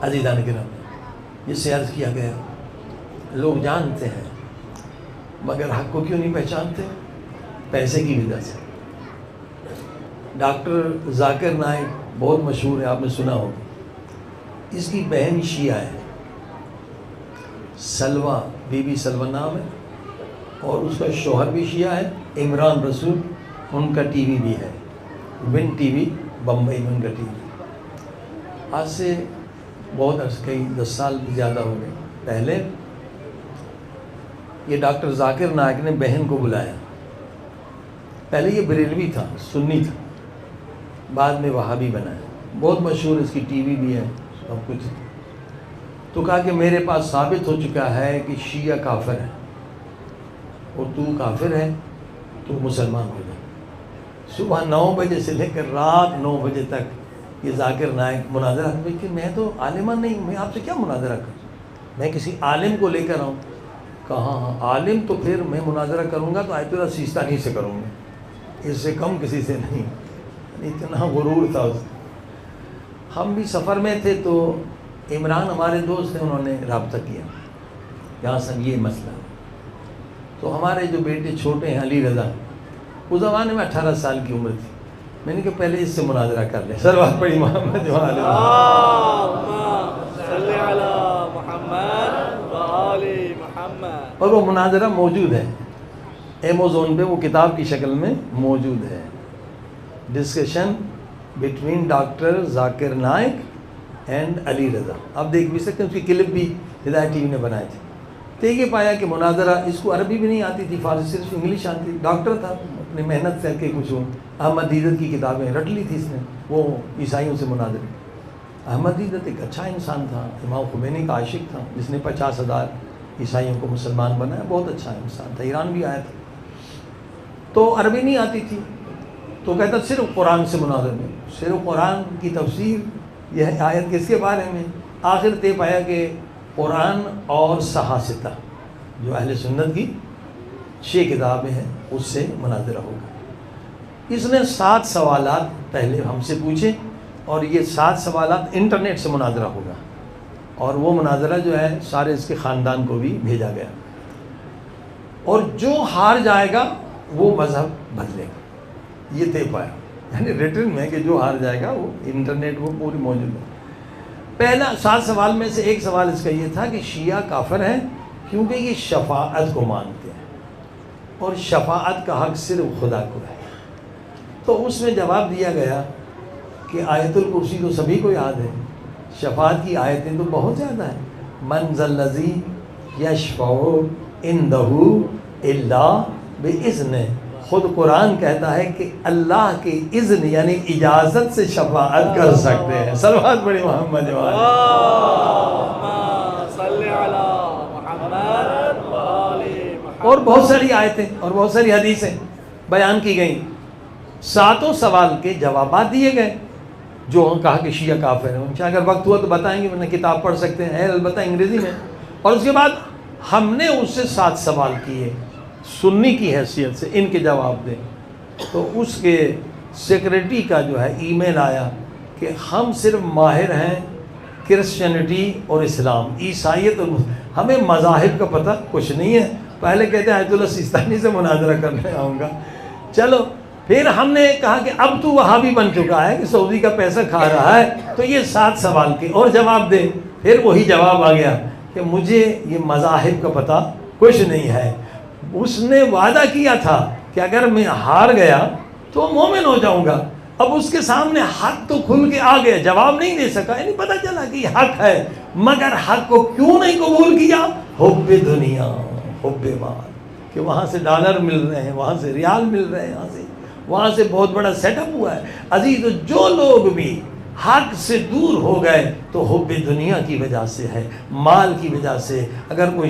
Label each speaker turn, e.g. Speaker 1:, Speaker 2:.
Speaker 1: عزیزان کرام، جس سے عرض کیا گیا لوگ جانتے ہیں مگر حق کو کیوں نہیں پہچانتے؟ پیسے کی وجہ سے۔ ڈاکٹر ذاکر نائک بہت مشہور ہے، آپ نے سنا ہوگا۔ اس کی بہن شیعہ ہے، سلوہ، بی بی سلوہ نام ہے، اور اس کا شوہر بھی شیعہ ہے، عمران رسول، ان کا ٹی وی بھی ہے، ون ٹی وی، بمبئی میں ان کا ٹی وی۔ آج سے بہت عرص، کئی 10 سال بھی زیادہ ہو گئے پہلے، یہ ڈاکٹر ذاکر نائک نے بہن کو بلایا۔ پہلے یہ بریلوی تھا، سنی تھا، بعد میں وہابی بنا ہے، بہت مشہور، اس کی ٹی وی بھی ہے، سب کچھ۔ تو کہا کہ میرے پاس ثابت ہو چکا ہے کہ شیعہ کافر ہے، اور تو کافر ہے، تو مسلمان ہو جائے۔ صبح 9 بجے سے لے کر رات 9 بجے تک یہ ذاکر نائک مناظرہ، کہ میں تو عالمہ نہیں، میں آپ سے کیا مناظرہ کروں، میں کسی عالم کو لے کر آؤں؟ کہا ہاں عالم تو پھر میں مناظرہ کروں گا تو آیت اللہ سیستانی سے کروں گا، اس سے کم کسی سے نہیں۔ اتنا غرور تھا اس کا۔ ہم بھی سفر میں تھے تو عمران ہمارے دوست ہیں، انہوں نے رابطہ کیا، یہاں سب یہ مسئلہ۔ تو ہمارے جو بیٹے چھوٹے ہیں علی رضا، اس زمانے میں 18 سال کی عمر تھی، میں نے کہا پہلے اس سے مناظرہ کر لیں، سلوات پڑھی محمد محمد۔ اور وہ مناظرہ موجود ہے ایمیزون پہ، وہ کتاب کی شکل میں موجود ہے، discussion between doctor Zakir Naik and Ali Raza, آپ دیکھ بھی سکتے ہیں، اس کی کلپ بھی ہدایت ٹی وی نے بنائی تھی۔ تو یہ پایا کہ مناظرہ، اس کو عربی بھی نہیں آتی تھی، فارسی صرف انگلش آتی تھی، ڈاکٹر تھا، اپنی محنت کر کے کچھ احمد دیدت کی کتابیں رٹ لی تھی اس نے، وہ عیسائیوں سے مناظرے۔ احمد دیدت ایک اچھا انسان تھا، امام خمینی کا عاشق تھا، جس نے 50,000 عیسائیوں کو مسلمان بنایا، بہت اچھا انسان تھا، ایران بھی آیا تھا۔ تو عربی نہیں آتی تھی، تو کہتا صرف قرآن سے مناظر میں، صرف قرآن کی تفسیر، یہ آیت کس کے بارے میں؟ آخر طے پایا کہ قرآن اور صحاستہ، جو اہل سنت کی 6 کتابیں ہیں، اس سے مناظرہ ہوگا۔ اس نے 7 سوالات پہلے ہم سے پوچھے، اور یہ 7 سوالات انٹرنیٹ سے مناظرہ ہوگا، اور وہ مناظرہ جو ہے سارے اس کے خاندان کو بھی بھیجا گیا، اور جو ہار جائے گا وہ مذہب بدلے گا، یہ طے پایا، یعنی ریٹن میں کہ جو ہار جائے گا وہ انٹرنیٹ وہ پوری موجود ہے۔ پہلا 7 سوال میں سے ایک سوال اس کا یہ تھا کہ شیعہ کافر ہیں کیونکہ یہ شفاعت کو مانتے ہیں، اور شفاعت کا حق صرف خدا کو ہے۔ تو اس میں جواب دیا گیا کہ آیت الکرسی تو سبھی کو یاد ہے، شفاعت کی آیتیں تو بہت زیادہ ہیں، من ذا الذی یشفع عندہ الا باذنہ، خود قرآن کہتا ہے کہ اللہ کے اذن یعنی اجازت سے شفاعت کر سکتے ہیں۔ صلوات پڑھی محمد اور بہت ساری آیتیں اور بہت ساری حدیثیں بیان کی گئیں، 7 سوال کے جوابات دیے گئے، جو کہا کہ شیعہ کافر ہیں، ان شاء اگر وقت ہوا تو بتائیں گے، ورنہ کتاب پڑھ سکتے ہیں، البتہ انگریزی میں۔ اور اس کے بعد ہم نے اس سے 7 سوال کیے، سنی کی حیثیت سے ان کے جواب دیں، تو اس کے سیکریٹری کا جو ہے ای میل آیا کہ ہم صرف ماہر ہیں کرسچینٹی اور اسلام، عیسائیت اور ہمیں مذاہب کا پتہ کچھ نہیں ہے۔ پہلے کہتے ہیں آیت اللہ سیستانی سے مناظرہ کرنے آؤں گا، چلو پھر ہم نے کہا کہ اب تو وہابی بن چکا ہے کہ سعودی کا پیسہ کھا رہا ہے، تو یہ 7 سوال کے اور جواب دے۔ پھر وہی جواب آ گیا کہ مجھے یہ مذاہب کا پتہ کچھ نہیں ہے۔ اس نے وعدہ کیا تھا کہ اگر میں ہار گیا تو مومن ہو جاؤں گا، اب اس کے سامنے حق تو کھل کے آ گیا، جواب نہیں دے سکا، یعنی پتہ چلا کہ یہ حق ہے، مگر حق کو کیوں نہیں قبول کیا؟ حب دنیا، حب مال، کہ وہاں سے ڈالر مل رہے ہیں، وہاں سے ریال مل رہے ہیں، وہاں سے بہت بڑا سیٹ اپ ہوا ہے۔ عزیز، جو لوگ بھی حق سے دور ہو گئے تو حب دنیا کی وجہ سے ہے، مال کی وجہ سے۔ اگر کوئی